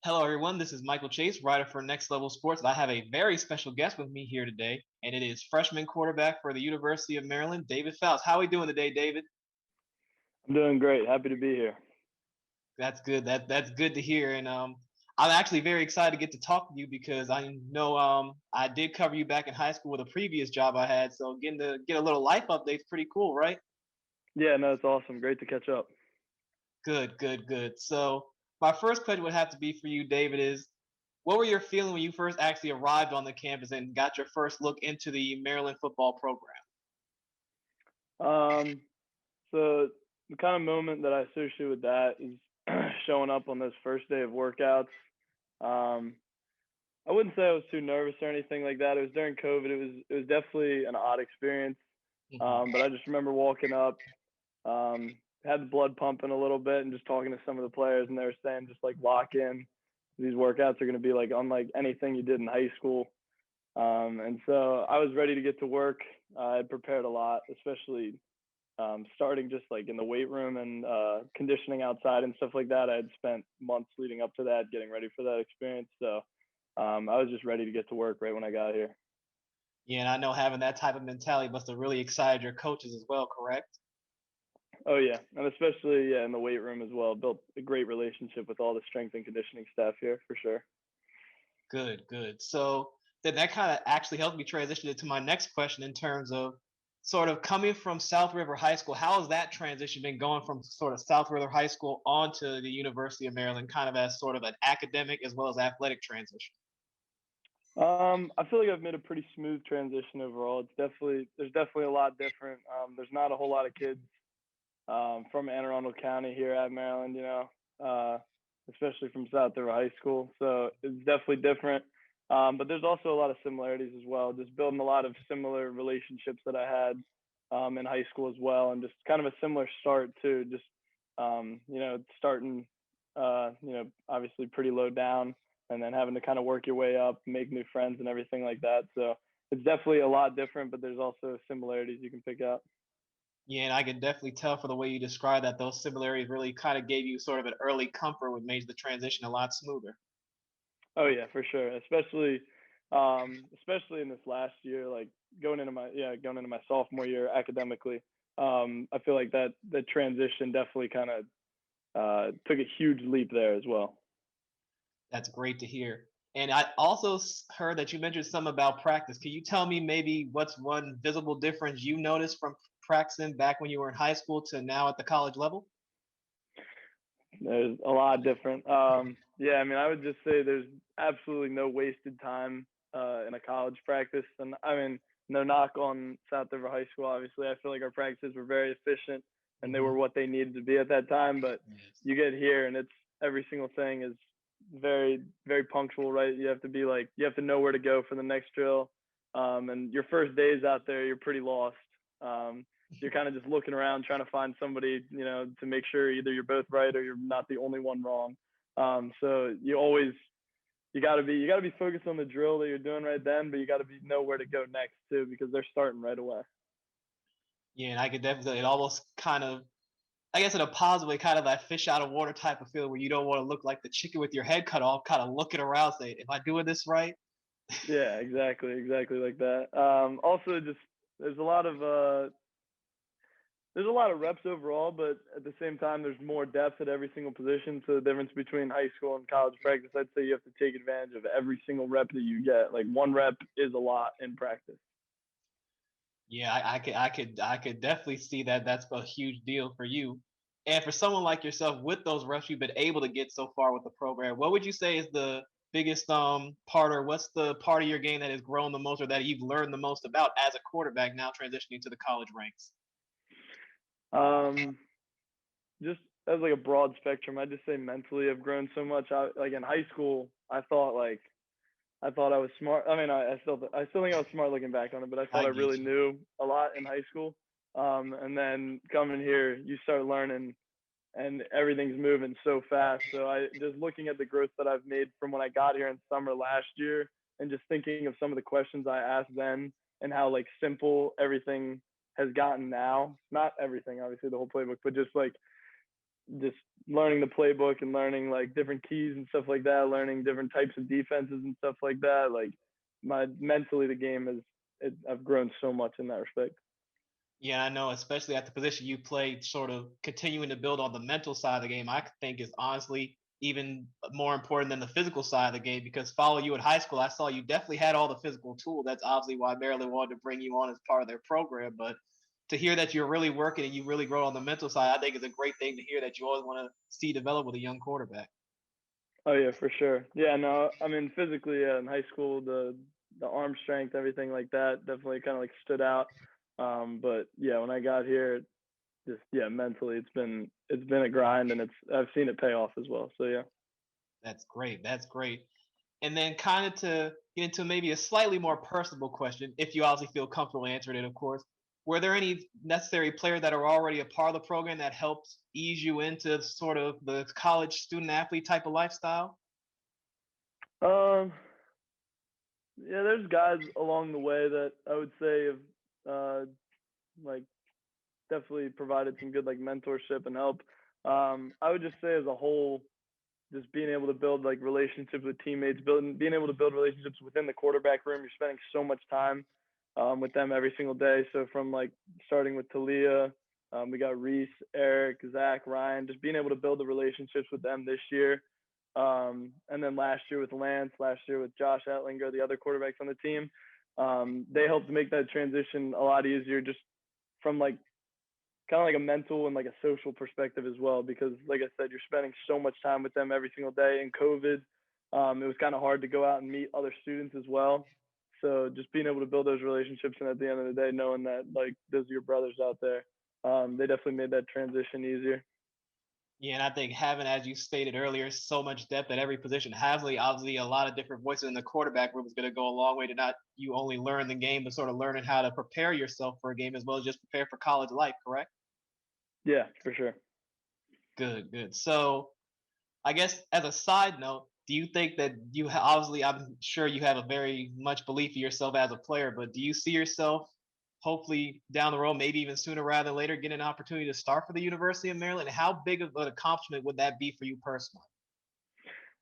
Hello, everyone. This is Michael Chase, writer for Next Level Sports. I have a very special guest with me here today, and it is freshman quarterback for the University of Maryland, David Foust. How are we doing today, David? I'm doing great. Happy to be here. That's good. That's good to hear. And I'm actually very excited to get to talk to you because I know I did cover you back in high school with a previous job I had. So getting to get a little life update is pretty cool, right? Yeah, no, it's awesome. Great to catch up. Good, good, good. So my first question would have to be for you, David, is what were your feelings when you first actually arrived on the campus and got your first look into the Maryland football program? Um, so the kind of moment that I associate with that is showing up on this first day of workouts. Um, I wouldn't say I was too nervous or anything like that. It was during COVID. It was definitely an odd experience. Mhm. But I just remember walking up, had the blood pumping a little bit, and just talking to some of the players, and they were saying just like lock in. These workouts are going to be like unlike anything you did in high school. And so I was ready to get to work. I had prepared a lot, especially starting just like in the weight room and conditioning outside and stuff like that. I had spent months leading up to that, getting ready for that experience. So I was just ready to get to work right when I got here. Yeah, and I know having that type of mentality must have really excited your coaches as well, correct? Oh yeah, and especially in the weight room as well. Built a great relationship with all the strength and conditioning staff here for sure. Good, good. So then that kind of actually helped me transition into my next question in terms of sort of coming from South River High School. How has that transition been going from sort of South River High School onto the University of Maryland, kind of as sort of an academic as well as athletic transition? I feel like I've made a pretty smooth transition overall. There's definitely a lot different. There's not a whole lot of kids from Anne Arundel County here at Maryland, uh, especially from South River High School. So it's definitely different. But there's also a lot of similarities as well. Just building a lot of similar relationships that I had in high school as well, and just kind of a similar start to just starting obviously pretty low down, and then having to kind of work your way up, make new friends and everything like that. So it's definitely a lot different, but there's also similarities you can pick up. Yeah, and I can definitely tell for the way you described that those similarities really kind of gave you sort of an early comfort, which made the transition a lot smoother. Oh yeah, for sure. Especially in this last year, like going into my sophomore year academically. I feel like that the transition definitely kind of took a huge leap there as well. That's great to hear. And I also heard that you mentioned some about practice. Can you tell me maybe what's one visible difference you noticed from practicing back when you were in high school to now at the college level? There's a lot different. Yeah, I mean, I would just say there's absolutely no wasted time in a college practice. And I mean, no knock on South River High School. Obviously, I feel like our practices were very efficient and they were Hmm. what they needed to be at that time. But Yes. you get here and it's every single thing is very, very punctual, right? You have to know where to go for the next drill. And your first days out there, you're pretty lost. Um, you're kind of just looking around trying to find somebody, to make sure either you're both right or you're not the only one wrong. So you got to be focused on the drill that you're doing right then, but you got to be know where to go next too because they're starting right away. Yeah, and I could definitely, it almost kind of, I guess in a positive way, kind of that fish out of water type of feel where you don't want to look like the chicken with your head cut off, kind of looking around, saying, "Am I doing this right?" Yeah, exactly like that. Also, just there's a lot of there's a lot of reps overall, but at the same time, there's more depth at every single position. So the difference between high school and college practice, I'd say you have to take advantage of every single rep that you get. Like one rep is a lot in practice. Yeah, I could definitely see that. That's a huge deal for you, and for someone like yourself with those reps, you've been able to get so far with the program. What would you say is the biggest part, or what's the part of your game that has grown the most, or that you've learned the most about as a quarterback now transitioning to the college ranks? Um, just as like a broad spectrum, I just say mentally I've grown so much. Like in high school, I thought I was smart. I mean, I still think I was smart looking back on it, but I thought I I get really you. knew a lot in high school. And then coming here, you start learning, and everything's moving so fast. So I just looking at the growth that I've made from when I got here in summer last year, and just thinking of some of the questions I asked then, and how like simple everything has gotten now. Not everything, obviously, the whole playbook, but just like just learning the playbook and learning like different keys and stuff like that, learning different types of defenses and stuff like that. Like my mentally, the game I've grown so much in that respect. Yeah, I know, especially at the position you played, sort of continuing to build on the mental side of the game, I think is honestly even more important than the physical side of the game because follow you in high school, I saw you definitely had all the physical tools. That's obviously why Maryland wanted to bring you on as part of their program. But to hear that you're really working and you really grow on the mental side, I think is a great thing to hear that you always want to see develop with a young quarterback. Oh yeah, for sure. Yeah, no, I mean physically, yeah, in high school, the arm strength, everything like that, definitely kind of like stood out. But yeah, when I got here, just yeah, mentally, it's been a grind, and I've seen it pay off as well. So yeah. That's great. That's great. And then kind of to get into maybe a slightly more personable question, if you obviously feel comfortable answering it, of course. Were there any necessary players that are already a part of the program that helped ease you into sort of the college student athlete type of lifestyle? Um, yeah, there's guys along the way that I would say have like definitely provided some good like mentorship and help. I would just say as a whole, just being able to build like relationships with teammates, being able to build relationships within the quarterback room. You're spending so much time with them every single day. So from like starting with Talia, we got Reese, Eric, Zach, Ryan, just being able to build the relationships with them this year. And then last year with Lance, last year with Josh Etlinger, the other quarterbacks on the team, they helped make that transition a lot easier just from like kind of like a mental and like a social perspective as well. Because like I said, you're spending so much time with them every single day. In COVID, it was kind of hard to go out and meet other students as well. So just being able to build those relationships, and at the end of the day, knowing that like those are your brothers out there, they definitely made that transition easier. Yeah, and I think having, as you stated earlier, so much depth at every position, having obviously a lot of different voices in the quarterback room is going to go a long way to not you only learn the game, but sort of learning how to prepare yourself for a game as well as just prepare for college life, correct? Yeah, for sure. Good, good. So I guess as a side note, do you think that obviously I'm sure you have a very much belief in yourself as a player, but do you see yourself hopefully down the road, maybe even sooner rather than later, getting an opportunity to start for the University of Maryland? How big of an accomplishment would that be for you personally?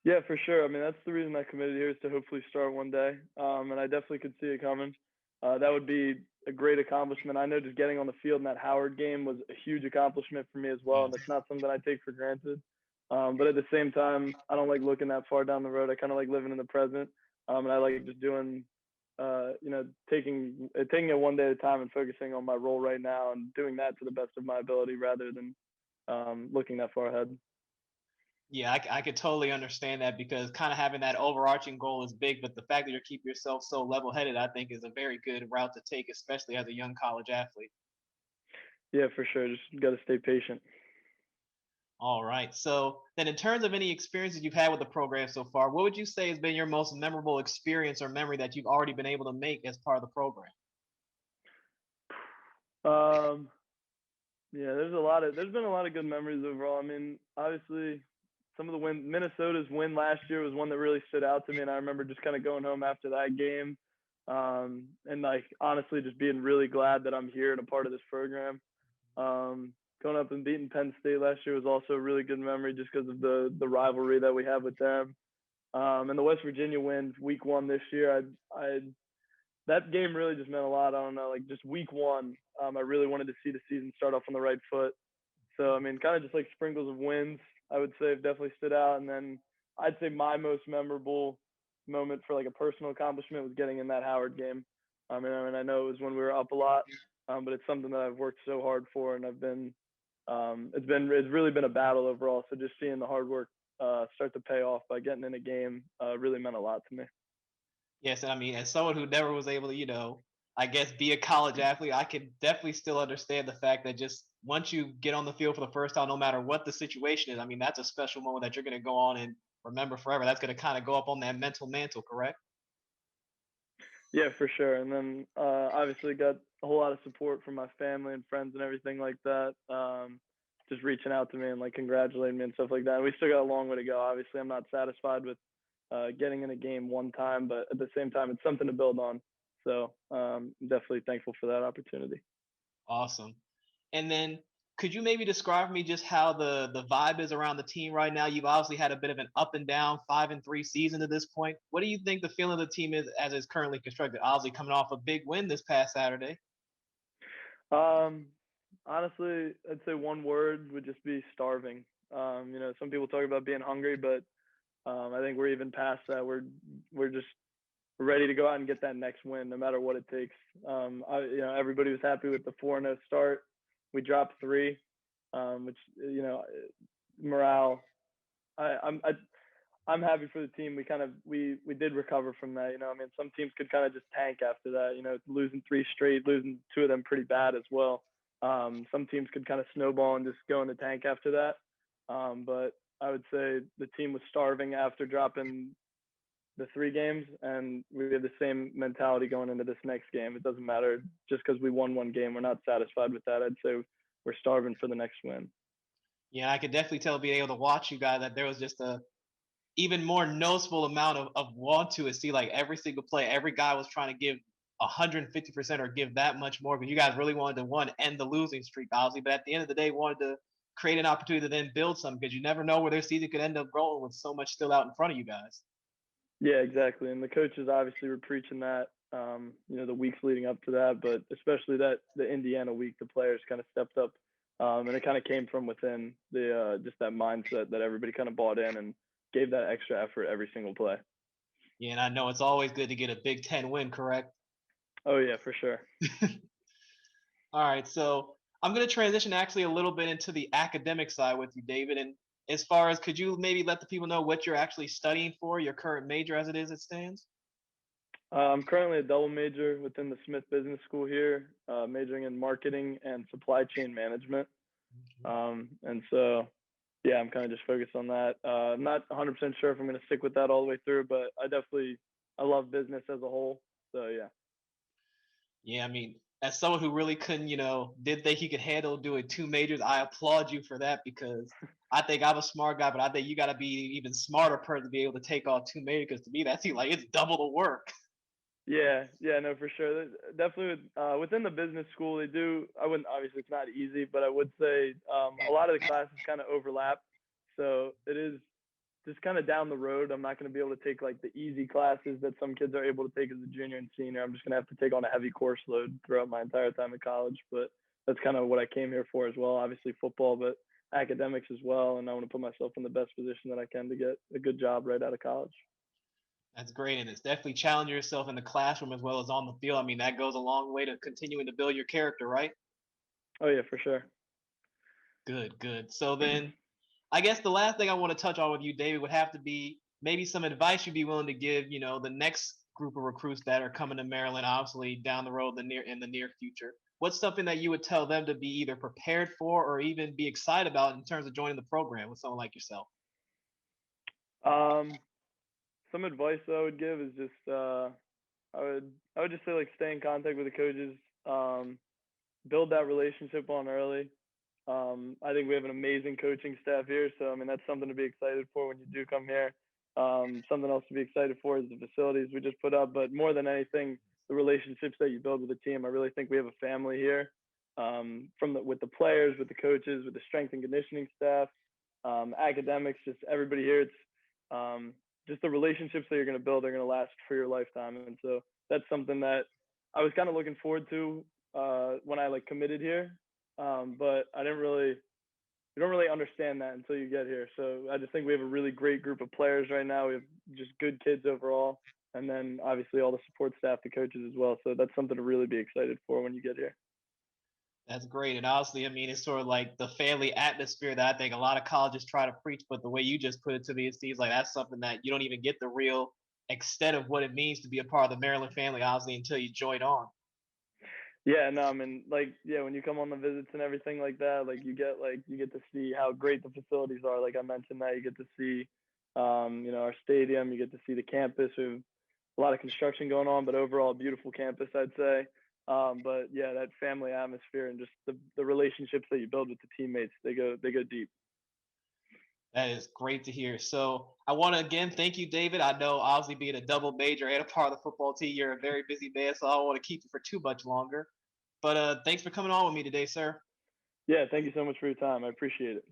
Yeah, for sure. I mean, that's the reason I committed here is to hopefully start one day. And I definitely could see it coming. That would be a great accomplishment. I know just getting on the field in that Howard game was a huge accomplishment for me as well. And Yes. that's not something I take for granted. But at the same time, I don't like looking that far down the road. I kind of like living in the present. And I like just doing, taking it one day at a time and focusing on my role right now and doing that to the best of my ability rather than looking that far ahead. Yeah, I could totally understand that because kind of having that overarching goal is big, but the fact that you're keeping yourself so level headed, I think, is a very good route to take, especially as a young college athlete. Yeah, for sure. Just got to stay patient. All right. So then, in terms of any experiences you've had with the program so far, what would you say has been your most memorable experience or memory that you've already been able to make as part of the program? Um, yeah, there's been a lot of good memories overall. I mean, obviously, some of the Minnesota's win last year was one that really stood out to me, and I remember just kind of going home after that game, and like honestly, just being really glad that I'm here and a part of this program. Going up and beating Penn State last year was also a really good memory just because of the rivalry that we have with them. And the West Virginia win week one this year, I that game really just meant a lot. I don't know, like just week one, I really wanted to see the season start off on the right foot. So I mean, kind of just like sprinkles of wins, I would say have definitely stood out. And then I'd say my most memorable moment for like a personal accomplishment was getting in that Howard game. I mean, I know it was when we were up a lot, but it's something that I've worked so hard for, and it's really been a battle overall. So just seeing the hard work start to pay off by getting in a game really meant a lot to me. Yes, and I mean, as someone who never was able to, I guess be a college athlete, I can definitely still understand the fact that just once you get on the field for the first time, no matter what the situation is, I mean, that's a special moment that you're going to go on and remember forever. That's going to kind of go up on that mental mantle, correct? Yeah, for sure. And then obviously got a whole lot of support from my family and friends and everything like that. Just reaching out to me and like congratulating me and stuff like that. And we still got a long way to go. Obviously, I'm not satisfied with getting in a game one time, but at the same time, it's something to build on. So I'm definitely thankful for that opportunity. Awesome. And then Could you maybe describe for me just how the vibe is around the team right now? You've obviously had a bit of an up and down 5-3 season to this point. What do you think the feeling of the team is as it's currently constructed? Obviously coming off a big win this past Saturday. Um, Honestly, I'd say one word would just be starving. Some people talk about being hungry, but I think we're even past that. We're just ready to go out and get that next win, no matter what it takes. Everybody was happy with the 4-0 start. We dropped three, which morale. I'm happy for the team. We did recover from that. Some teams could kind of just tank after that. Losing three straight, losing two of them pretty bad as well. Some teams could kind of snowball and just go in the tank after that. But I would say the team was starving after dropping the three games, and we have the same mentality going into this next game. It doesn't matter just because we won one game. We're not satisfied with that. I'd say we're starving for the next win. Yeah, I could definitely tell being able to watch you guys that there was just a even more noticeable amount of want to see like every single play. Every guy was trying to give 150% or give that much more because you guys really wanted to one end the losing streak, obviously, but at the end of the day, wanted to create an opportunity to then build something because you never know where their season could end up going with so much still out in front of you guys. Yeah, exactly. And the coaches obviously were preaching that, the weeks leading up to that, but especially that the Indiana week, the players kind of stepped up, and it kind of came from within the just that mindset that everybody kind of bought in and gave that extra effort every single play. Yeah, and I know it's always good to get a Big Ten win, correct? Oh yeah, for sure. All right, so I'm going to transition actually a little bit into the academic side with you, David. And as far as could you maybe let the people know what you're actually studying for, your current major as it stands? I'm currently a double major within the Smith Business School here, majoring in marketing and supply chain management. And so, yeah, I'm kind of just focused on that. I'm not 100% sure if I'm going to stick with that all the way through, but I love business as a whole. So, yeah. Yeah, I mean, as someone who really couldn't, did think he could handle doing two majors, I applaud you for that because I think I'm a smart guy, but I think you got to be even smarter person to be able to take on two majors. Because to me, that seems like it's double the work. Yeah, no, for sure. Definitely within the business school, they do. I wouldn't obviously it's not easy, but I would say a lot of the classes kind of overlap. So it is just kind of down the road. I'm not going to be able to take like the easy classes that some kids are able to take as a junior and senior. I'm just going to have to take on a heavy course load throughout my entire time at college. But that's kind of what I came here for as well. Obviously football, but academics as well. And I want to put myself in the best position that I can to get a good job right out of college. That's great, and it's definitely challenging yourself in the classroom as well as on the field. I mean, that goes a long way to continuing to build your character, right? Oh yeah, for sure. Good, good. So then, I guess the last thing I want to touch on with you, David, would have to be maybe some advice you'd be willing to give, the next group of recruits that are coming to Maryland, obviously down the road, in the near future. What's something that you would tell them to be either prepared for or even be excited about in terms of joining the program with someone like yourself? Um, some advice I would give is just I would just say like stay in contact with the coaches, build that relationship on early. I think we have an amazing coaching staff here, so I mean that's something to be excited for when you do come here. Something else to be excited for is the facilities we just put up, but more than anything, the relationships that you build with the team. I really think we have a family here, with the players, with the coaches, with the strength and conditioning staff, academics, just everybody here. It's just the relationships that you're going to build are going to last for your lifetime, and so that's something that I was kind of looking forward to when I like committed here, but I didn't really you don't really understand that until you get here. So I just think we have a really great group of players right now. We have just good kids overall, and then obviously all the support staff, the coaches as well. So that's something to really be excited for when you get here. That's great. And honestly, I mean, it's sort of like the family atmosphere that I think a lot of colleges try to preach, but the way you just put it to me, it seems like that's something that you don't even get the real extent of what it means to be a part of the Maryland family, honestly, until you join on. Yeah, no, I mean, like, yeah, when you come on the visits and everything like that, like you get to see how great the facilities are. Like I mentioned that you get to see, our stadium, you get to see the campus. We have a lot of construction going on, but overall, a beautiful campus, I'd say. But yeah, that family atmosphere and just the relationships that you build with the teammates, they go deep. That is great to hear. So I want to again thank you, David. I know obviously being a double major and a part of the football team, you're a very busy man, so I don't want to keep you for too much longer. But thanks for coming on with me today, sir. Yeah, thank you so much for your time. I appreciate it.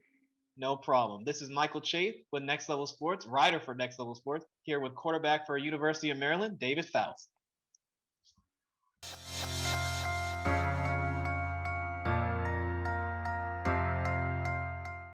No problem. This is Michael Chafe with Next Level Sports, writer for Next Level Sports, here with quarterback for University of Maryland, David Foust.